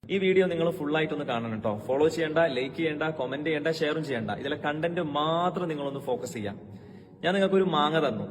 ഈ വീഡിയോ നിങ്ങൾ ഫുൾ ആയിട്ടൊന്ന് കാണണം കേട്ടോ. ഫോളോ ചെയ്യേണ്ട, ലൈക്ക് ചെയ്യേണ്ട, കമന്റ് ചെയ്യേണ്ട, ഷെയറും ചെയ്യേണ്ട. ഇതിലെ കണ്ടന്റ് മാത്രം നിങ്ങളൊന്ന് ഫോക്കസ് ചെയ്യാം. ഞാൻ നിങ്ങൾക്ക് ഒരു മാങ്ങ തന്നു.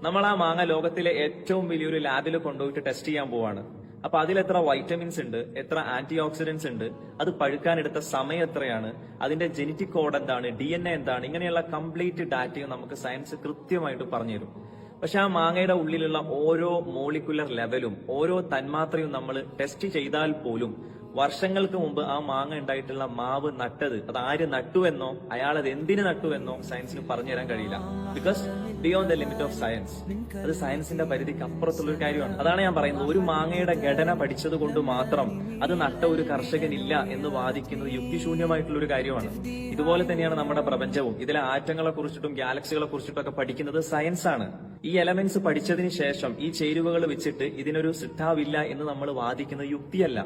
നമ്മൾ ആ മാങ്ങ ലോകത്തിലെ ഏറ്റവും വലിയൊരു ലാബിൽ കൊണ്ടുപോയിട്ട് ടെസ്റ്റ് ചെയ്യാൻ പോവാണ്. അപ്പൊ അതിലെത്ര വൈറ്റമിൻസ് ഉണ്ട്, എത്ര ആന്റി ഓക്സിഡന്റ്സ് ഉണ്ട്, അത് പഴുക്കാനെടുത്ത സമയം എത്രയാണ്, അതിന്റെ ജനറ്റിക് കോഡ് എന്താണ്, DNA എന്താണ്, ഇങ്ങനെയുള്ള കംപ്ലീറ്റ് ഡാറ്റയും നമുക്ക് സയൻസ് കൃത്യമായിട്ട് പറഞ്ഞുതരും. പക്ഷെ ആ മാങ്ങയുടെ ഉള്ളിലുള്ള ഓരോ മോളിക്കുലർ ലെവലും ഓരോ തന്മാത്രയും നമ്മൾ ടെസ്റ്റ് ചെയ്താൽ പോലും വർഷങ്ങൾക്ക് മുമ്പ് ആ മാങ്ങ ഉണ്ടായിട്ടുള്ള മാവ് നട്ടത് അത് ആര് നട്ടുവെന്നോ അയാൾ അത് എന്തിനു നട്ടുവെന്നോ സയൻസിന് പറഞ്ഞുതരാൻ കഴിയില്ല. Because beyond the limit of science, അത് സയൻസിന്റെ പരിധിക്ക് അപ്പുറത്തുള്ള ഒരു കാര്യമാണ്. അതാണ് ഞാൻ പറയുന്നത്, ഒരു മാങ്ങയുടെ ഘടന പഠിച്ചത് കൊണ്ട് മാത്രം അത് നട്ട ഒരു കർഷകനില്ല എന്ന് വാദിക്കുന്നത് യുക്തിശൂന്യമായിട്ടുള്ള ഒരു കാര്യമാണ്. ഇതുപോലെ തന്നെയാണ് നമ്മുടെ പ്രപഞ്ചവും. ഇതിലെ ആറ്റങ്ങളെ കുറിച്ചിട്ടും ഗാലക്സികളെ കുറിച്ചിട്ടും ഒക്കെ പഠിക്കുന്നത് സയൻസ് ആണ്. ഈ എലമെന്റ്സ് പഠിച്ചതിന് ശേഷം ഈ ചേരുവകൾ വെച്ചിട്ട് ഇതിനൊരു സിദ്ധാവില്ല എന്ന് നമ്മൾ വാദിക്കുന്നത് യുക്തിയല്ല,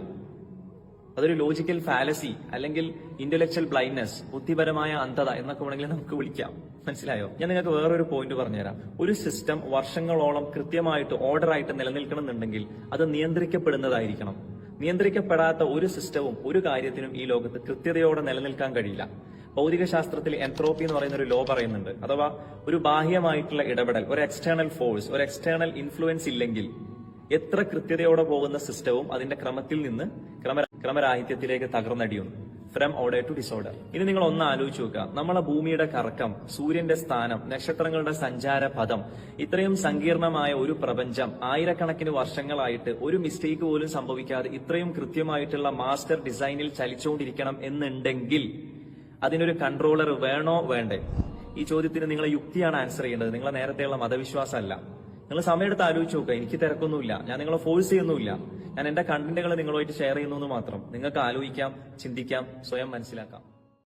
അതൊരു ലോജിക്കൽ ഫാലസി അല്ലെങ്കിൽ ഇന്റലക്ച്വൽ ബ്ലൈൻഡ്നെസ്, ബുദ്ധിപരമായ അന്ധത എന്നൊക്കെ വേണമെങ്കിൽ നമുക്ക് വിളിക്കാം. മനസ്സിലായോ? ഞാൻ നിങ്ങൾക്ക് വേറൊരു പോയിന്റ് പറഞ്ഞുതരാം. ഒരു സിസ്റ്റം വർഷങ്ങളോളം കൃത്യമായിട്ട് ഓർഡറായിട്ട് നിലനിൽക്കണമെന്നുണ്ടെങ്കിൽ അത് നിയന്ത്രിക്കപ്പെടുന്നതായിരിക്കണം. നിയന്ത്രിക്കപ്പെടാത്ത ഒരു സിസ്റ്റവും ഒരു കാര്യത്തിനും ഈ ലോകത്ത് കൃത്യതയോടെ നിലനിൽക്കാൻ കഴിയില്ല. ഭൗതിക ശാസ്ത്രത്തിൽ എൻട്രോപ്പി എന്ന് പറയുന്ന ഒരു ലോ പറയുന്നുണ്ട്. അഥവാ ഒരു ബാഹ്യമായിട്ടുള്ള ഇടപെടൽ, ഒരു എക്സ്റ്റേണൽ ഫോഴ്സ്, ഒരു എക്സ്റ്റേണൽ ഇൻഫ്ലുവൻസ് ഇല്ലെങ്കിൽ എത്ര കൃത്യതയോടെ പോകുന്ന സിസ്റ്റവും അതിന്റെ ക്രമത്തിൽ നിന്ന് ക്രമരാഹിത്യത്തിലേക്ക് തകർന്നടിയുന്നു. From order to disorder. ഇനി നിങ്ങൾ ഒന്ന് ആലോചിച്ച് നോക്കുക. നമ്മളെ ഭൂമിയുടെ കറക്കം, സൂര്യന്റെ സ്ഥാനം, നക്ഷത്രങ്ങളുടെ സഞ്ചാര പദം, ഇത്രയും സങ്കീർണമായ ഒരു പ്രപഞ്ചം ആയിരക്കണക്കിന് വർഷങ്ങളായിട്ട് ഒരു മിസ്റ്റേക്ക് പോലും സംഭവിക്കാതെ ഇത്രയും കൃത്യമായിട്ടുള്ള മാസ്റ്റർ ഡിസൈനിൽ ചലിച്ചുകൊണ്ടിരിക്കണം എന്നുണ്ടെങ്കിൽ അതിനൊരു കൺട്രോളർ വേണോ വേണ്ടേ? ഈ ചോദ്യത്തിന് നിങ്ങളെ യുക്തിയാണ് ആൻസർ ചെയ്യേണ്ടത്, നിങ്ങളെ നേരത്തെയുള്ള മതവിശ്വാസമല്ല. നിങ്ങൾ സമയമെടുത്ത് ആലോചിച്ച് നോക്കുക. എനിക്ക് തിരക്കൊന്നുമില്ല, ഞാൻ നിങ്ങളെ ഫോഴ്സ് ചെയ്യുന്നുമില്ല. ഞാൻ എന്റെ കണ്ടന്റുകൾ നിങ്ങളുമായിട്ട് ഷെയർ ചെയ്യുന്നു മാത്രം. നിങ്ങൾക്ക് ആലോചിക്കാം, ചിന്തിക്കാം, സ്വയം മനസ്സിലാക്കാം.